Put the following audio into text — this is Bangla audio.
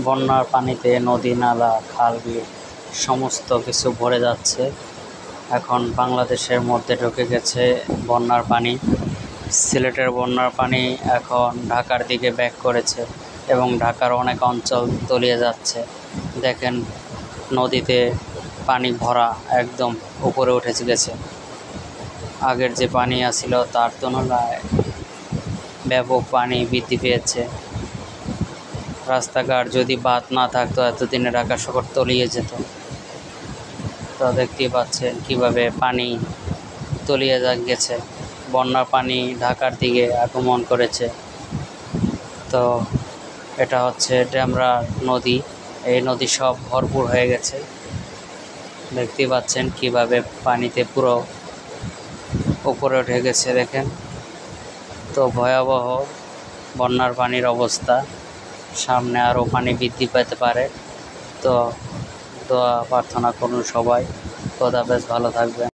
বন্যার পানিতে নদী নালা খাল বিল সমস্ত কিছু ভরে যাচ্ছে। এখন বাংলাদেশের মধ্যে ঢুকে গেছে বন্যার পানি। সিলেটের বন্যার পানি এখন ঢাকার দিকে ব্যাক করেছে এবং ঢাকার অনেক অঞ্চল তলিয়ে যাচ্ছে। দেখেন নদীতে পানি ভরা একদম উপরে উঠে গেছে। আগের যে পানি আসছিল তার তুলনায় ব্যাপক পানি বৃদ্ধি পেয়েছে। রাস্তাঘাট যদি বাঁধ না থাকতো এতদিনে ঢাকা শহর তলিয়ে যেত। তো দেখতেই পাচ্ছেন কিভাবে পানি তলিয়ে গেছে। বন্যার পানি ঢাকার দিকে আগমন করেছে। তো এটা হচ্ছে ডেমরা নদী। এই নদী সব ভরপুর হয়ে গেছে। দেখতেই পাচ্ছেন কিভাবে পানিতে পুরো উপরে উঠে গেছে। দেখেন তো ভয়াবহ বন্যার পানির অবস্থা। সামনে আরও পানি বৃদ্ধি পেতে পারে। তো দোয়া প্রার্থনা করুন সবাই। খোদা হাফেজ, ভালো থাকবেন।